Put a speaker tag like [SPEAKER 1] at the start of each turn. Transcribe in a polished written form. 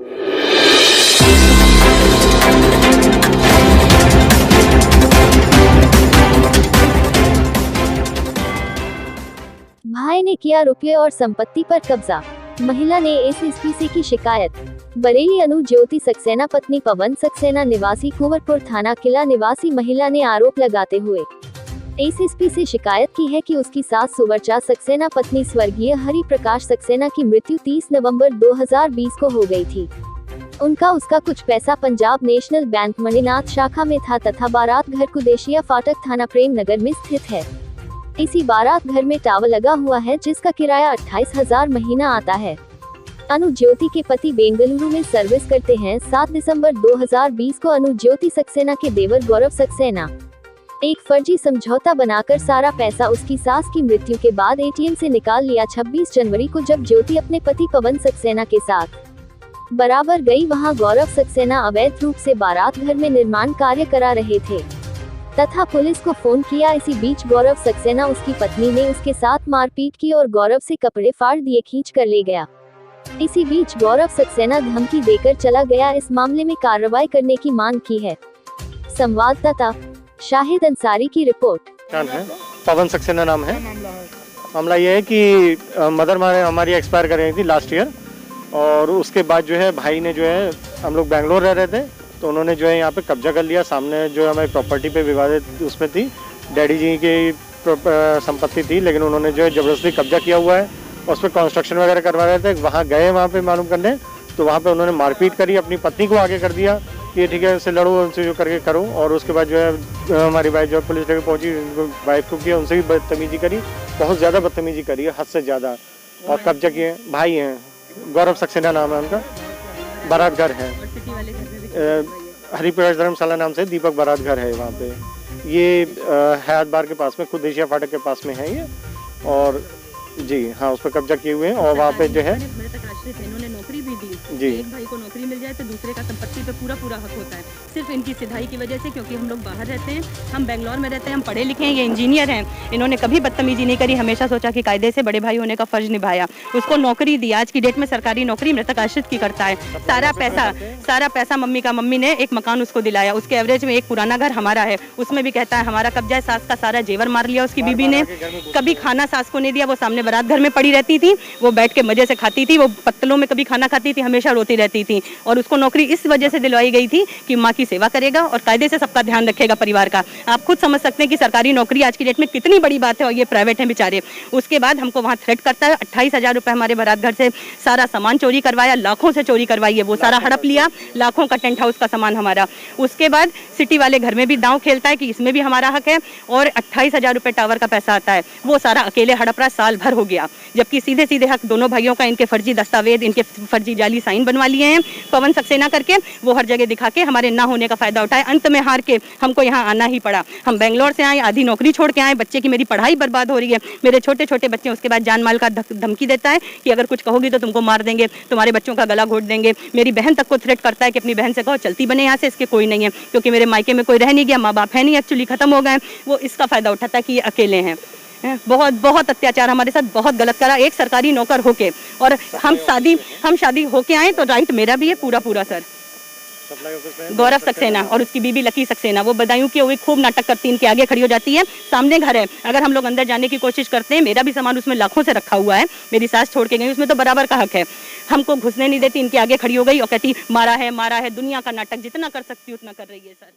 [SPEAKER 1] भाई ने किया रुपये और संपत्ति पर कब्जा, महिला ने एसएसपी की शिकायत। बरेली अनु ज्योति सक्सेना पत्नी पवन सक्सेना निवासी कुंवरपुर थाना किला निवासी महिला ने आरोप लगाते हुए एसएसपी से शिकायत की है कि उसकी सास सुवर्चा सक्सेना पत्नी स्वर्गीय हरि प्रकाश सक्सेना की मृत्यु 30 नवंबर 2020 को हो गई थी। उसका कुछ पैसा पंजाब नेशनल बैंक मणिनाथ शाखा में था तथा बारात घर कुदेशिया फाटक थाना प्रेम नगर में स्थित है। इसी बारात घर में टावर लगा हुआ है जिसका किराया 28,000 महीना आता है। अनु ज्योति के पति बेंगलुरु में सर्विस करते हैं। 7 दिसंबर 2020 को अनु ज्योति सक्सेना के देवर गौरव सक्सेना एक फर्जी समझौता बनाकर सारा पैसा उसकी सास की मृत्यु के बाद एटीएम से निकाल लिया। 26 जनवरी को जब ज्योति अपने पति पवन सक्सेना के साथ बराबर गई, वहां गौरव सक्सेना अवैध रूप से बारात घर में निर्माण कार्य करा रहे थे तथा पुलिस को फोन किया। इसी बीच गौरव सक्सेना उसकी पत्नी ने उसके साथ मारपीट की और गौरव से कपड़े फाड़ दिए, खींच कर ले गया। इसी बीच गौरव सक्सेना धमकी देकर चला गया। इस मामले में कार्रवाई करने की मांग की है। संवाददाता शाहिद अंसारी की रिपोर्ट।
[SPEAKER 2] पवन सक्सेना नाम है। मामला ये है कि मदर हमारी एक्सपायर कर गई थी लास्ट ईयर, और उसके बाद जो है भाई ने जो है, हम लोग बेंगलोर रह रहे थे तो उन्होंने जो है यहाँ पे कब्जा कर लिया। सामने जो है हमारी प्रॉपर्टी पे विवादित उसमें थी, डैडी जी की संपत्ति थी, लेकिन उन्होंने जो है ज़बरदस्ती कब्जा किया हुआ है और उस पर कंस्ट्रक्शन वगैरह करवा रहे थे। वहाँ गए वहाँ पे मालूम करने, तो वहाँ पे उन्होंने मारपीट करी, अपनी पत्नी को आगे कर दिया कि ठीक है उससे लड़ो, उनसे जो करके करो। और उसके बाद जो है हमारी वाइफ जो पुलिस लेकर पहुँची, वाइफ को किया, उनसे भी बदतमीजी करी, बहुत ज़्यादा बदतमीजी करी है, हद से ज़्यादा, और कब्जा किए। भाई हैं, गौरव सक्सेना नाम है उनका, बारात घर है, हरि प्रकाश धर्मशाला नाम से दीपक बारात घर है वहाँ पे। ये हयात बार के पास में, खुदेशिया फाटक के पास में है ये, और जी हाँ उस पर कब्जा किए हुए हैं। और वहाँ पे जो है
[SPEAKER 3] इन्होंने नौकरी भी दी
[SPEAKER 2] जी,
[SPEAKER 3] एक भाई को नौकरी मिल जाए तो दूसरे का संपत्ति पे पूरा हक होता है, सिर्फ इनकी सिधाई की वजह से, क्योंकि हम लोग बाहर रहते हैं, हम बेंगलोर में रहते हैं, हम पढ़े लिखे हैं, ये इंजीनियर हैं। इन्होंने कभी बदतमीजी नहीं करी, हमेशा सोचा कि कायदे से बड़े भाई होने का फर्ज निभाया, उसको नौकरी दी। आज की डेट में सरकारी नौकरी मृतक आश्रित की करता है। सारा पैसा मम्मी ने एक मकान उसको दिलाया, उसके एवरेज में एक पुराना घर हमारा है, उसमें भी कहता है हमारा कब्जा है। सास का सारा जेवर मार लिया उसकी बीबी ने, कभी खाना सास को नहीं दिया, वो सामने बारात घर में पड़ी रहती थी, वो बैठ के मजे से खाती थी, वो पत्तलों में कभी खाना खाती थी, हमेशा रोती रहती थी। और उसको नौकरी इस वजह से दिलवाई गई थी कि माँ की सेवा करेगा और कायदे से सबका ध्यान रखेगा परिवार का। आप खुद समझ सकते हैं कि सरकारी नौकरी आज की डेट में कितनी बड़ी बात है, और ये प्राइवेट है बेचारे। उसके बाद हमको वहाँ थ्रेट करता है, 28,000 रुपये हमारे बारात घर से सारा सामान चोरी करवाया, लाखों से चोरी करवाई है, वो सारा हड़प लिया, लाखों का टेंट हाउस का सामान हमारा। उसके बाद सिटी वाले घर में भी दांव खेलता है कि इसमें भी हमारा हक है, और 28,000 रुपये टावर का पैसा आता है, वो सारा अकेले हड़प रहा। साल भर हो गया, जबकि सीधे हक दोनों भाइयों का इनके फर्जी दस्तावेज, इनके फर्जी जाली साइन बनवा लिए हैं पवन सक्सेना करके। वो हर जगह दिखा के हमारे ना होने का फायदा उठाए, अंत में हार के हमको यहाँ आना ही पड़ा। हम बेंगलोर से आए, आधी नौकरी छोड़ के आए, बच्चे की मेरी पढ़ाई बर्बाद हो रही है, मेरे छोटे छोटे बच्चे। उसके बाद जान माल का धमकी देता है कि अगर कुछ कहोगी तो तुमको मार देंगे, तुम्हारे बच्चों का गला घोट देंगे। मेरी बहन तक को थ्रेट करता है कि अपनी बहन से कहो चलती बने यहाँ से, इसके कोई नहीं है, क्योंकि मेरे मायके में कोई रह नहीं गया, माँ बाप है नहीं, एक्चुअली खत्म हो गए। वो इसका फायदा उठाता है कि ये अकेले हैं। बहुत अत्याचार हमारे साथ, बहुत गलत करा, एक सरकारी नौकर होके। और हम शादी होके आए तो राइट मेरा भी है पूरा सर। गौरव सक्सेना और उसकी बीबी लकी सक्सेना, वो बदायूं की हुई खूब नाटक करती, इनके आगे खड़ी हो जाती है। सामने घर है, अगर हम लोग अंदर जाने की कोशिश करते हैं, मेरा भी सामान उसमें लाखों से रखा हुआ है, मेरी सास छोड़ के गई, उसमें तो बराबर का हक है, हमको घुसने नहीं देती। इनके आगे खड़ी हो गई और कहती मारा है, दुनिया का नाटक जितना कर सकती उतना कर रही है सर।